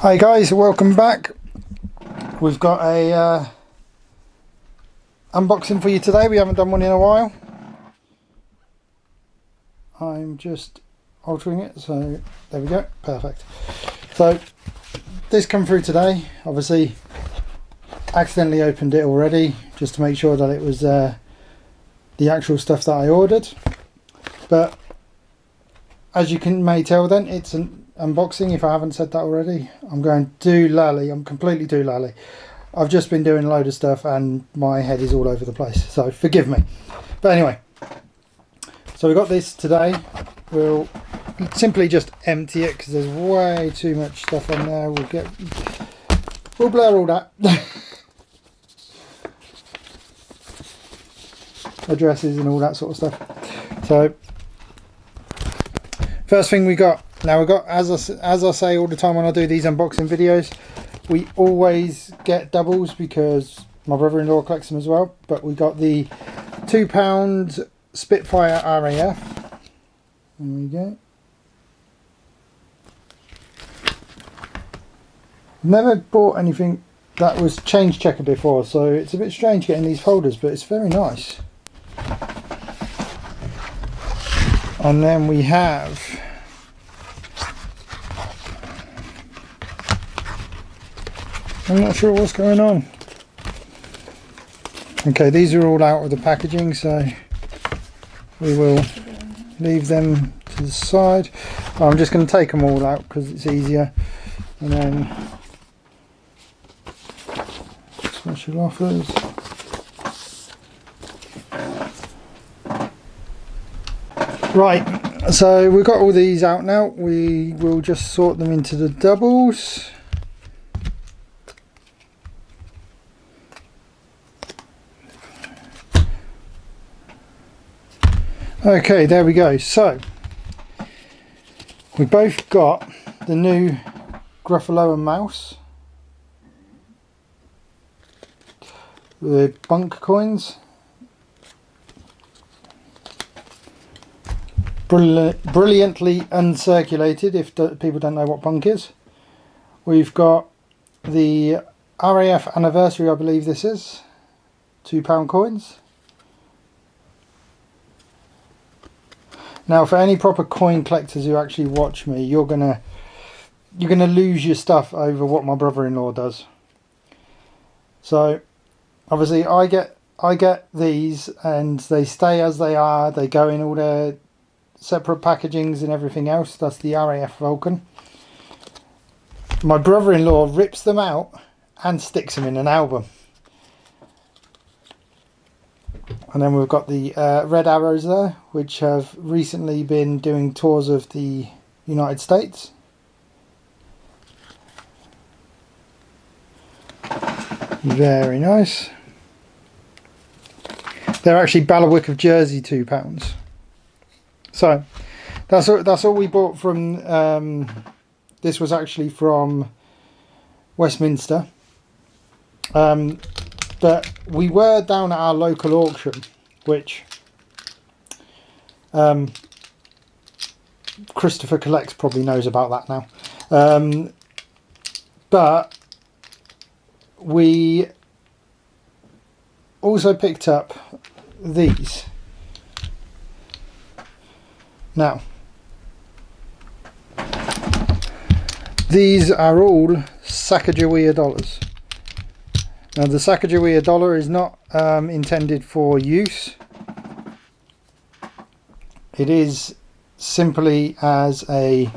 Hi guys, welcome back. We've got a unboxing for you today. We haven't done one in a while. I'm just altering it, so there we go, perfect. So this come through today. Obviously accidentally opened it already just to make sure that it was the actual stuff that I ordered, but as you may tell then, it's an unboxing. If I haven't said that already, I'm going doolally. I'm completely doolally. I've just been doing a load of stuff and my head is all over the place, so forgive me. But anyway, so we got this today. We'll simply just empty it because there's way too much stuff on there. We'll blur all that. Addresses and all that sort of stuff. So first thing we got, now we've got, as I say all the time when I do these unboxing videos, we always get doubles because my brother-in-law collects them as well. But we got the £2 Spitfire RAF. There we go. Never bought anything that was change checker before, so it's a bit strange getting these folders, but it's very nice. And then we have I'm not sure what's going on. Okay, these are all out of the packaging, so we will leave them to the side. I'm just going to take them all out because it's easier, and then special offers. Right, so we've got all these out now. We will just sort them into the doubles. Okay, there we go. So we both got the new Gruffalo and Mouse, the Bunk coins. Brilliantly uncirculated, if people don't know what Bunk is. We've got the RAF anniversary, I believe this is, £2 coins. Now, for any proper coin collectors who actually watch me, you're gonna lose your stuff over what my brother-in-law does. So obviously I get these and they stay as they are. They go in all their separate packagings and everything else. That's the RAF Vulcan. My brother-in-law rips them out and sticks them in an album. And then we've got the Red Arrows there, which have recently been doing tours of the United States. Very nice. They're actually Bailiwick of Jersey £2. So that's all we bought from. This was actually from Westminster. But we were down at our local auction, which Christopher Collects probably knows about that now. But we also picked up these. Now, these are all Sacagawea dollars. Now, the Sacagawea dollar is not intended for use. It is simply as a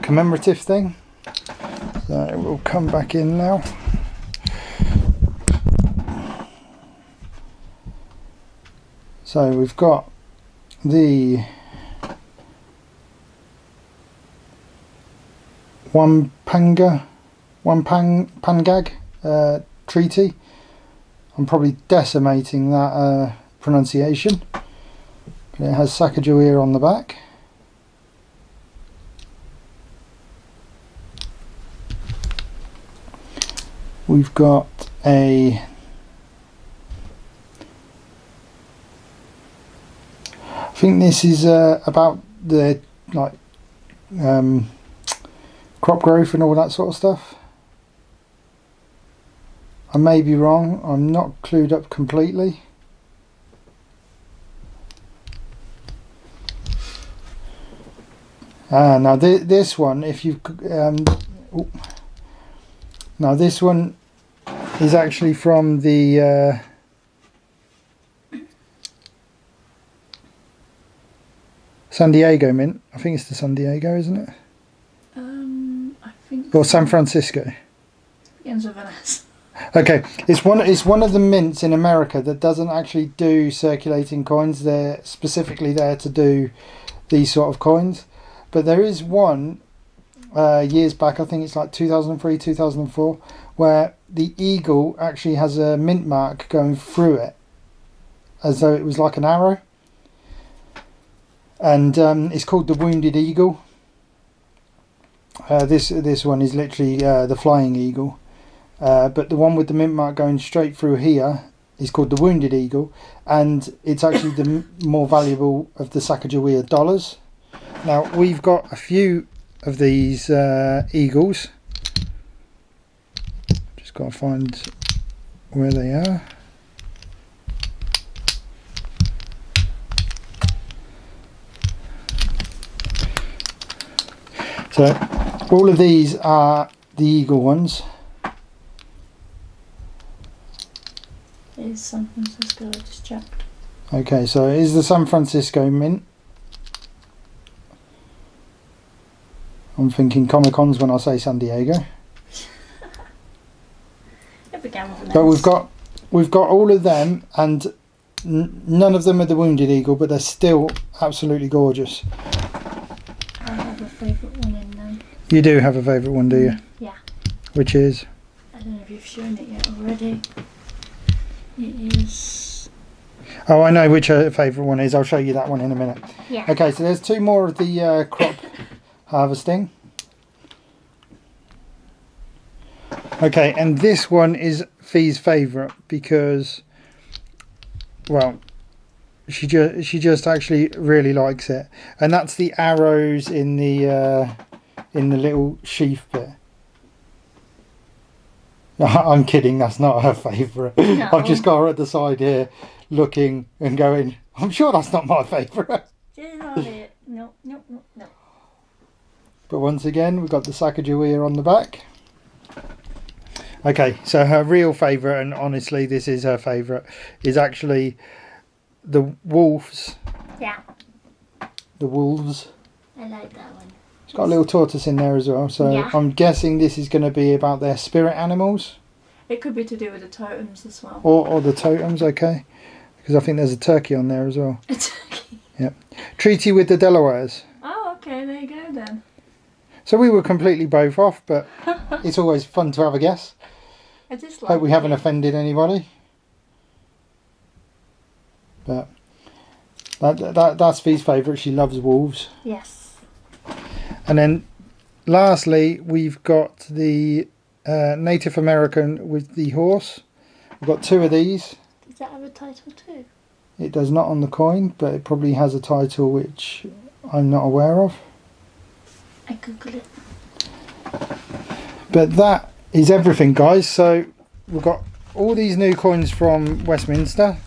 commemorative thing. So it will come back in now. So we've got the Wampangag treaty. I'm probably decimating that pronunciation. It has Sacagawea on the back. We've got a I think this is about the crop growth and all that sort of stuff. I may be wrong, I'm not clued up completely. Now this one, if you now this one is actually from the San Diego Mint. I think it's the San Diego, isn't it? I think. Or San Francisco. Begins with an S. Okay, it's one of the mints in America that doesn't actually do circulating coins. They're specifically there to do these sort of coins. But there is one years back, I think it's like 2003, 2004, where the eagle actually has a mint mark going through it, as though it was like an arrow. And it's called the Wounded Eagle. This one is literally the Flying Eagle. But the one with the mint mark going straight through here is called the Wounded Eagle, and it's actually the more valuable of the Sacagawea dollars. Now we've got a few of these eagles. Just got to find where they are. So all of these are the eagle ones. It's San Francisco, I just checked. Okay, so it is the San Francisco Mint. I'm thinking Comic-Cons when I say San Diego. It began with an But S. we've got all of them, and none of them are the Wounded Eagle, but they're still absolutely gorgeous. I have a favourite one in them. You do have a favourite one, do you? Yeah. Which is? I don't know if you've shown it yet already. It is. Oh, I know which her favourite one is. I'll show you that one in a minute. Yeah. Okay, so there's two more of the crop harvesting. Okay, and this one is Fee's favourite because, well, she just actually really likes it, and that's the arrows in the little sheath bit. I'm kidding, that's not her favourite. No. I've just got her at the side here looking and going, I'm sure that's not my favourite. It's not it. No, no, no, no. But once again, we've got the Sacagawea on the back. Okay, so her real favourite, and honestly this is her favourite, is actually the wolves. Yeah. The wolves. I like that one. It's got a little tortoise in there as well, so Yeah. I'm guessing this is going to be about their spirit animals. It could be to do with the totems as well. Or the totems, okay. Because I think there's a turkey on there as well. A turkey. Yep. Treaty with the Delawares. Oh, okay, there you go then. So we were completely both off, but it's always fun to have a guess. I just like Hope we haven't it. offended anybody. But that's Fee's favourite. She loves wolves. Yes. And then lastly, we've got the Native American with the horse. We've got two of these. Does that have a title too? It does not on the coin, but it probably has a title which I'm not aware of. I Google it. But that is everything, guys. So we've got all these new coins from Westminster.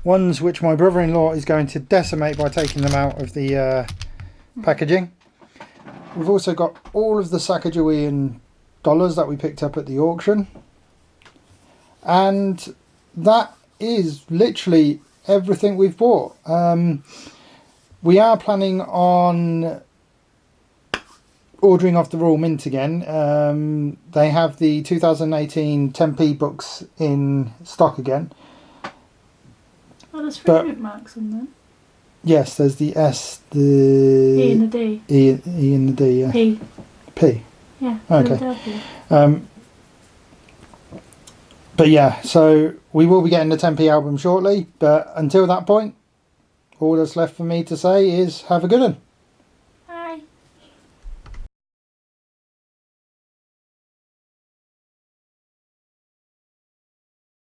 Ones which my brother-in-law is going to decimate by taking them out of the packaging. We've also got all of the Sacagawean dollars that we picked up at the auction. And that is literally everything we've bought. We are planning on ordering off the Royal Mint again. They have the 2018 10p books in stock again. Oh, there's three mint marks on them. Yes, there's the S, the E and the D. E and the D, yeah. P. P. Yeah. Okay. Philadelphia. But yeah, so we will be getting the 10p album shortly, but until that point, all that's left for me to say is have a good one.